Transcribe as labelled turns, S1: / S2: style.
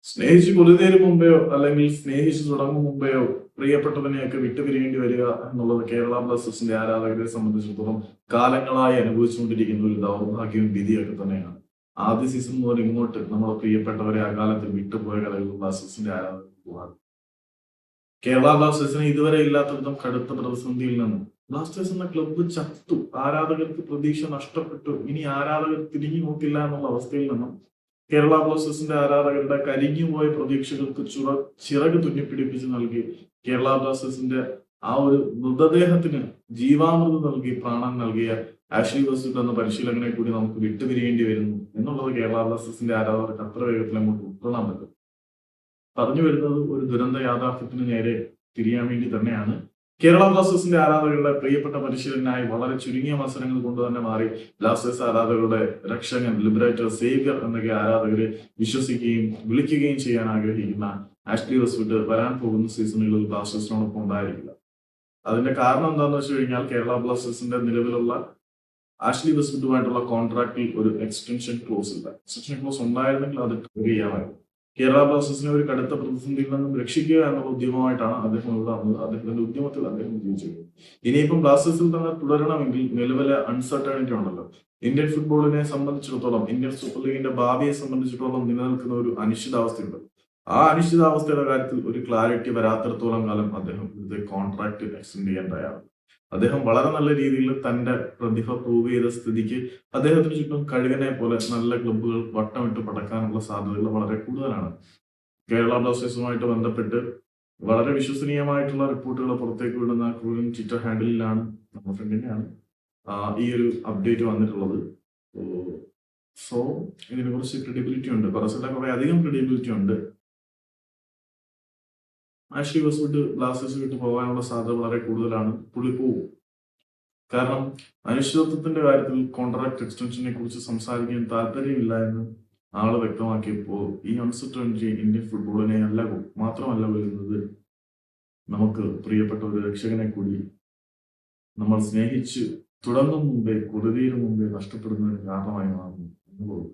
S1: സ്നേഹിച്ച് കൊതിതേരും മുമ്പെയോ അല്ലെങ്കിൽ സ്നേഹിച്ച് തുടങ്ങും മുമ്പെയോ പ്രിയപ്പെട്ടവനെയൊക്കെ വിട്ടുപിരിയേണ്ടി വരിക എന്നുള്ളത് കേരള ബ്ലാസ്റ്റേഴ്സിന്റെ ആരാധകരെ സംബന്ധിച്ചിടത്തോളം കാലങ്ങളായി അനുഭവിച്ചുകൊണ്ടിരിക്കുന്ന ഒരു ദൗർഭാഗ്യവും വിധിയൊക്കെ തന്നെയാണ്. ആദ്യ സീസൺ മുതൽ ഇങ്ങോട്ട് നമ്മുടെ പ്രിയപ്പെട്ടവരെ അകാലത്തിൽ വിട്ടുപോയ കഥകൾ ബ്ലാസ്റ്റേഴ്സിന്റെ ആരാധകർക്ക് പോകാറ്. കേരള ബ്ലാസ്റ്റേഴ്സിന് ഇതുവരെ ഇല്ലാത്ത വിധം കടുത്ത പ്രതിസന്ധിയിൽ നിന്നും ബ്ലാസ്റ്റേഴ്സ് എന്ന ക്ലബ്ബ് ചത്തു, ആരാധകർക്ക് പ്രതീക്ഷ നഷ്ടപ്പെട്ടു, ഇനി ആരാധകർ തിരിഞ്ഞു നോക്കില്ല എന്നുള്ള അവസ്ഥയിൽ നിന്നും കേരള ബ്ലാസ്റ്റേഴ്സിന്റെ ആരാധകരുടെ കരിഞ്ഞുപോയ പ്രതീക്ഷകൾക്ക് ചിറക് തുന്നിപ്പിടിപ്പിച്ച് നൽകി കേരള ബ്ലാസ്റ്റേഴ്സിന്റെ ആ ഒരു മൃതദേഹത്തിന് ജീവാമൃതം നൽകി പ്രാണൻ നൽകിയ ആഷ്ലി വെസ്റ്റ്വുഡ് എന്ന പരിശീലകനെ കൂടി നമുക്ക് വിട്ടുപിരിയേണ്ടി വരുന്നു എന്നുള്ളത് കേരള ബ്ലാസ്റ്റേഴ്സിന്റെ ആരാധകർക്ക് അത്ര വേഗത്തിൽ അങ്ങോട്ട് ഉൾക്കൊള്ളാൻ പറ്റും. പറഞ്ഞു വരുന്നത് ഒരു ദുരന്ത യാഥാർത്ഥ്യത്തിന് നേരെ തിരിയാൻ വേണ്ടി തന്നെയാണ്. കേരള ബ്ലാസ്റ്റേഴ്സിന്റെ ആരാധകരുടെ പ്രിയപ്പെട്ട പരിശീലകനായി വളരെ ചുരുങ്ങിയ മത്സരങ്ങൾ കൊണ്ട് തന്നെ മാറി ബ്ലാസ്റ്റേഴ്സ് ആരാധകരുടെ രക്ഷകൻ, ലിബറേറ്റർ, സേവ്യർ എന്നൊക്കെ ആരാധകരെ വിശ്വസിക്കുകയും വിളിക്കുകയും ചെയ്യാൻ ആഗ്രഹിക്കുന്ന ആഷ്ലി വെസ്റ്റ്വുഡ് വരാൻ പോകുന്ന സീസണുകളിൽ ബ്ലാസ്റ്റേഴ്സിനോടൊപ്പം ഉണ്ടായിരിക്കില്ല. അതിന്റെ കാരണം എന്താണെന്ന് വെച്ച് കഴിഞ്ഞാൽ കേരള ബ്ലാസ്റ്റേഴ്സിന്റെ നിലവിലുള്ള ആഷ്ലി വെസ്റ്റ്വുഡുമായിട്ടുള്ള കോൺട്രാക്റ്റിൽ ഒരു എക്സ്റ്റൻഷൻ ക്ലോസ് ഇല്ല. എക്സ്റ്റൻഷൻ ക്ലോസ് ഉണ്ടായിരുന്നെങ്കിൽ അത് ട്രിഗർ ചെയ്യാമായിരുന്നു. കേരള ബ്ലാസ്റ്റേഴ്സിനെ ഒരു കടുത്ത പ്രതിസന്ധിയിൽ നിന്നും രക്ഷിക്കുക എന്നുള്ള ഉദ്യമമായിട്ടാണ് അദ്ദേഹം ഇവിടെ വന്നത്. അദ്ദേഹത്തിന്റെ ഉദ്യമത്തിൽ അദ്ദേഹം വിജയിച്ചത്. ഇനിയിപ്പം ബ്ലാസ്റ്റേഴ്സിൽ തന്നെ തുടരണമെങ്കിൽ നിലവിലെ അൺസർട്ടനിറ്റി ഉണ്ടല്ലോ. ഇന്ത്യൻ ഫുട്ബോളിനെ സംബന്ധിച്ചിടത്തോളം, ഇന്ത്യൻ സൂപ്പർ ലീഗിന്റെ ഭാവിയെ സംബന്ധിച്ചിടത്തോളം നിലനിൽക്കുന്ന ഒരു അനിശ്ചിതാവസ്ഥയുണ്ട്. ആ അനിശ്ചിതാവസ്ഥയുടെ കാര്യത്തിൽ ഒരു ക്ലാരിറ്റി വരാത്തിടത്തോളം കാലം അദ്ദേഹം ഇവിടുത്തെ കോൺട്രാക്ട് എക്സ്റ്റെൻഡ് ചെയ്യാൻ തയ്യാറാണ്. അദ്ദേഹം വളരെ നല്ല രീതിയിൽ തന്റെ പ്രതിഭ പ്രൂവ് ചെയ്ത സ്ഥിതിക്ക് അദ്ദേഹത്തിന് ചുറ്റും കഴുകനെ പോലെ നല്ല ക്ലബ്ബുകൾ വട്ടമിട്ട് പടക്കാനുള്ള സാധ്യതകൾ വളരെ കൂടുതലാണ്. കേരള ബ്ലാസ്റ്റേഴ്സുമായിട്ട് ബന്ധപ്പെട്ട് വളരെ വിശ്വസനീയമായിട്ടുള്ള റിപ്പോർട്ടുകൾ പുറത്തേക്ക് വിടുന്ന ക്രൂലിൻ ട്വിറ്റർ ഹാൻഡിലാണ്, നമ്മുടെ ഫ്രണ്ടിന്റെയാണ് ഈ ഒരു അപ്ഡേറ്റ് വന്നിട്ടുള്ളത്. സോ ഇതിനെ കുറിച്ച് ക്രെഡിബിലിറ്റി ഉണ്ട്, കുറെ അധികം ക്രെഡിബിലിറ്റി ഉണ്ട്. ആഷ്ലി വെസ്റ്റ്വുഡ് ബ്ലാസ്റ്റേഴ്സ് വിട്ട് പോകാനുള്ള സാധ്യത വളരെ കൂടുതലാണ്. പുള്ളി പോവും. കാരണം അനിശ്ചിതത്വത്തിന്റെ കാര്യത്തിൽ കോൺട്രാക്ട് എക്സ്റ്റൻഷനെ കുറിച്ച് സംസാരിക്കാൻ താല്പര്യമില്ല എന്ന് ആള് വ്യക്തമാക്കിയപ്പോൾ ഈ അൺസർട്ടനിറ്റി ഇന്ത്യൻ ഫുട്ബോളിനെ മാത്രമല്ല വരുന്നത്, നമുക്ക് പ്രിയപ്പെട്ട ഒരു രക്ഷകനെ കൂടി നമ്മൾ സ്നേഹിച്ച് തുടങ്ങും മുമ്പേ, കൊതിതീരും മുമ്പേ നഷ്ടപ്പെടുന്നതിന് കാരണമായി മാറുന്നു എന്നുള്ളത്.